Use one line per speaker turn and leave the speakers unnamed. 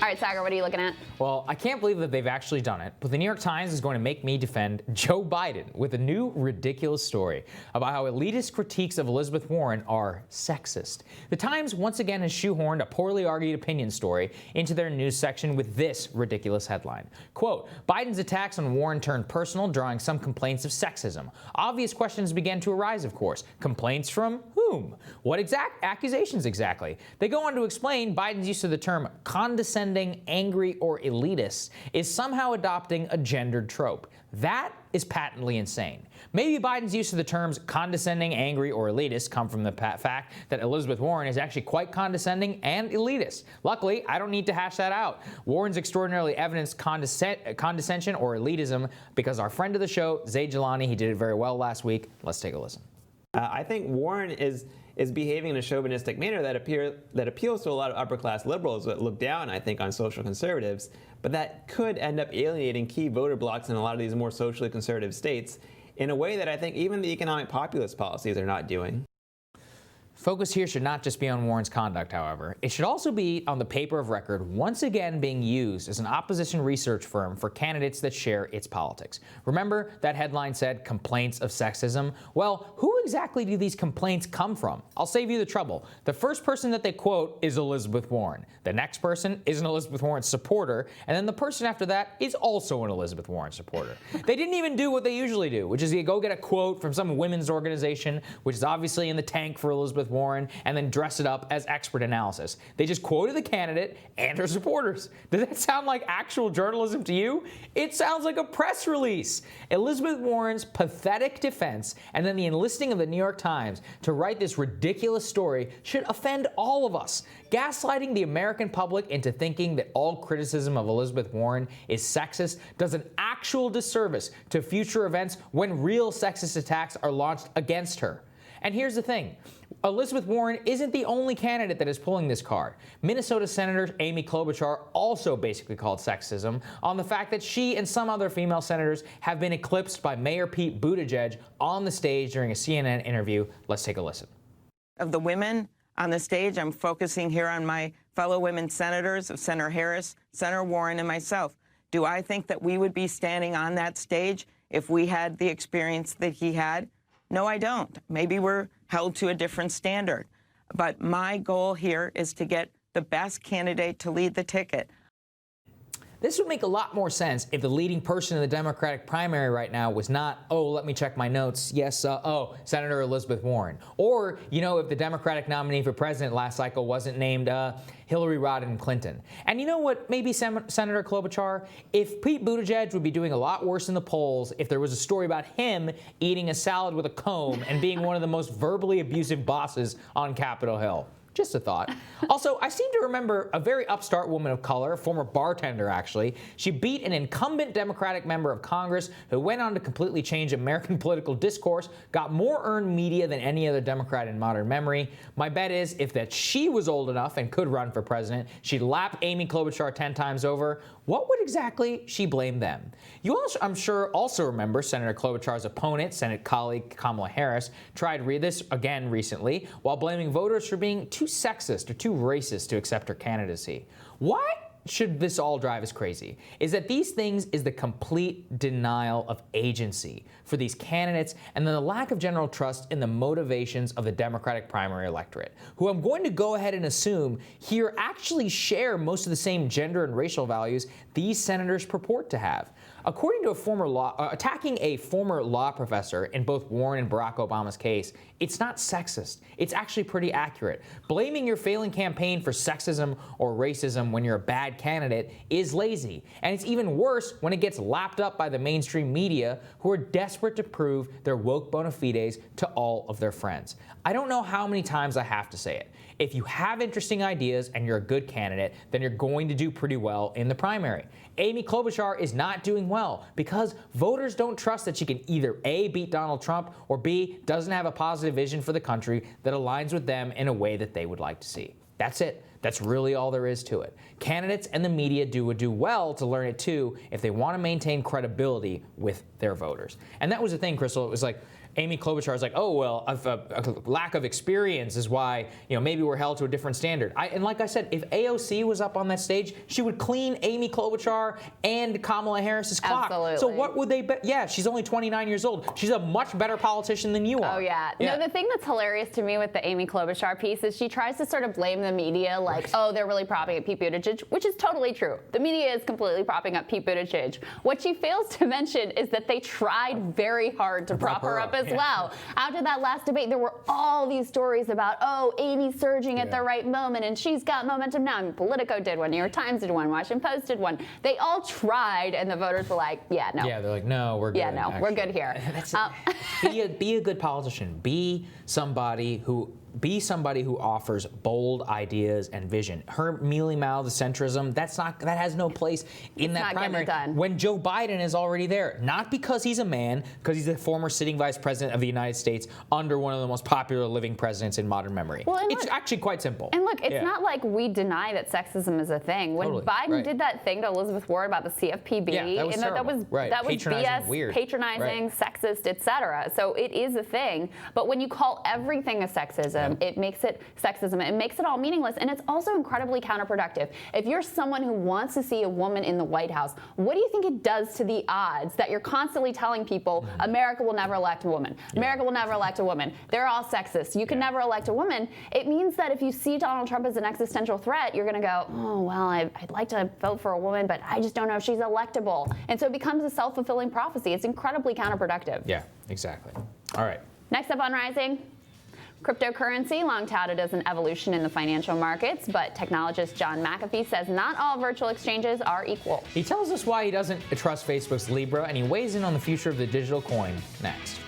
All right, Saagar, what are you looking at?
Well, I can't believe that they've actually done it, but the New York Times is going to make me defend Joe Biden with a new ridiculous story about how elitist critiques of Elizabeth Warren are sexist. The Times once again has shoehorned a poorly argued opinion story into their news section with this ridiculous headline. Quote, Biden's attacks on Warren turned personal, drawing some complaints of sexism. Obvious questions began to arise, of course. Complaints from whom? What exact accusations exactly? They go on to explain Biden's use of the term condescending, angry, or elitist is somehow adopting a gendered trope. That is patently insane. Maybe Biden's use of the terms condescending, angry, or elitist come from the fact that Elizabeth Warren is actually quite condescending and elitist. Luckily, I don't need to hash that out. Warren's extraordinarily evidenced condescension or elitism because our friend of the show, Zaid Jilani, he did it very well last week. Let's take a listen.
I think Warren is behaving in a chauvinistic manner that appeals to a lot of upper-class liberals that look down, I think, on social conservatives, but that could end up alienating key voter blocks in a lot of these more socially conservative states in a way that I think even the economic populist policies are not doing.
Focus here should not just be on Warren's conduct, however. It should also be on the paper of record once again being used as an opposition research firm for candidates that share its politics. Remember that headline said complaints of sexism? Well, who exactly do these complaints come from? I'll save you the trouble. The first person that they quote is Elizabeth Warren. The next person is an Elizabeth Warren supporter, and then the person after that is also an Elizabeth Warren supporter. They didn't even do what they usually do, which is you go get a quote from some women's organization, which is obviously in the tank for Elizabeth Warren, and then dress it up as expert analysis. They just quoted the candidate and her supporters. Does that sound like actual journalism to you? It sounds like a press release. Elizabeth Warren's pathetic defense and then the enlisting of the New York Times to write this ridiculous story should offend all of us. Gaslighting the American public into thinking that all criticism of Elizabeth Warren is sexist does an actual disservice to future events when real sexist attacks are launched against her. And here's the thing. Elizabeth Warren isn't the only candidate that is pulling this card. Minnesota Senator Amy Klobuchar also basically called sexism on the fact that she and some other female senators have been eclipsed by Mayor Pete Buttigieg on the stage during a CNN interview. Let's take a listen.
Of the women on the stage, I'm focusing here on my fellow women senators, of Senator Harris, Senator Warren, and myself. Do I think that we would be standing on that stage if we had the experience that he had? No, I don't. Maybe we're held to a different standard. But my goal here is to get the best candidate to lead the ticket.
This would make a lot more sense if the leading person in the Democratic primary right now was not, oh, let me check my notes, yes, Senator Elizabeth Warren. Or, if the Democratic nominee for president last cycle wasn't named Hillary Rodham Clinton. And you know what, maybe Senator Klobuchar, if Pete Buttigieg would be doing a lot worse in the polls if there was a story about him eating a salad with a comb and being one of the most verbally abusive bosses on Capitol Hill. Just a thought. Also, I seem to remember a very upstart woman of color, former bartender actually. She beat an incumbent Democratic member of Congress who went on to completely change American political discourse, got more earned media than any other Democrat in modern memory. My bet is if that she was old enough and could run for president, she'd lap Amy Klobuchar 10 times over. What would exactly she blame them? You also, I'm sure, also remember Senator Klobuchar's opponent, Senate colleague Kamala Harris, tried this again recently while blaming voters for being too sexist or too racist to accept her candidacy. Why should this all drive us crazy? Is that these things is the complete denial of agency for these candidates and then the lack of general trust in the motivations of the Democratic primary electorate, who I'm going to go ahead and assume here actually share most of the same gender and racial values these senators purport to have. According to attacking a former law professor in both Warren and Barack Obama's case, it's not sexist. It's actually pretty accurate. Blaming your failing campaign for sexism or racism when you're a bad candidate is lazy. And it's even worse when it gets lapped up by the mainstream media who are desperate to prove their woke bona fides to all of their friends. I don't know how many times I have to say it. If you have interesting ideas and you're a good candidate, then you're going to do pretty well in the primary. Amy Klobuchar is not doing well because voters don't trust that she can either A, beat Donald Trump, or B, doesn't have a positive vision for the country that aligns with them in a way that they would like to see. That's it. That's really all there is to it. Candidates and the media would do well to learn it too if they want to maintain credibility with their voters. And that was the thing, Crystal. It was like, Amy Klobuchar is like, oh, well, a lack of experience is why, maybe we're held to a different standard. And like I said, if AOC was up on that stage, she would clean Amy Klobuchar and Kamala Harris's clock.
Absolutely.
So what would they bet? Yeah, she's only 29 years old. She's a much better politician than you are.
Oh, yeah. No, the thing that's hilarious to me with the Amy Klobuchar piece is she tries to sort of blame the media, like, oh, they're really propping up Pete Buttigieg, which is totally true. The media is completely propping up Pete Buttigieg. What she fails to mention is that they tried very hard to prop her up as well. After that last debate, there were all these stories about, oh, Amy's surging at the right moment, and she's got momentum now. I mean, Politico did one, New York Times did one, Washington Post did one. They all tried, and the voters were like, yeah, no.
Yeah, they're like, no, we're good.
Yeah, no, we're good here.
Be a good politician. Be somebody who offers bold ideas and vision. Her mealy-mouthed centrism, that has no place in that primary. When Joe Biden is already there, not because he's a man, because he's the former sitting vice president of the United States under one of the most popular living presidents in modern memory.
Well,
it's actually quite simple.
And look, it's not like we deny that sexism is a thing. When Biden did that thing to Elizabeth Warren about the CFPB,
that was terrible.
That was BS,
weird.
patronizing, sexist, etc. So it is a thing. But when you call everything a sexism, it makes it sexism. It makes it all meaningless, and it's also incredibly counterproductive. If you're someone who wants to see a woman in the White House, what do you think it does to the odds that you're constantly telling people America will never elect a woman? America will never elect a woman. They're all sexist. You can never elect a woman. It means that if you see Donald Trump as an existential threat, you're going to go, oh, well, I'd like to vote for a woman, but I just don't know if she's electable. And so it becomes a self-fulfilling prophecy. It's incredibly counterproductive.
Yeah, exactly. All right.
Next up on Rising. Cryptocurrency, long touted as an evolution in the financial markets, but technologist John McAfee says not all virtual exchanges are equal.
He tells us why he doesn't trust Facebook's Libra, and he weighs in on the future of the digital coin next.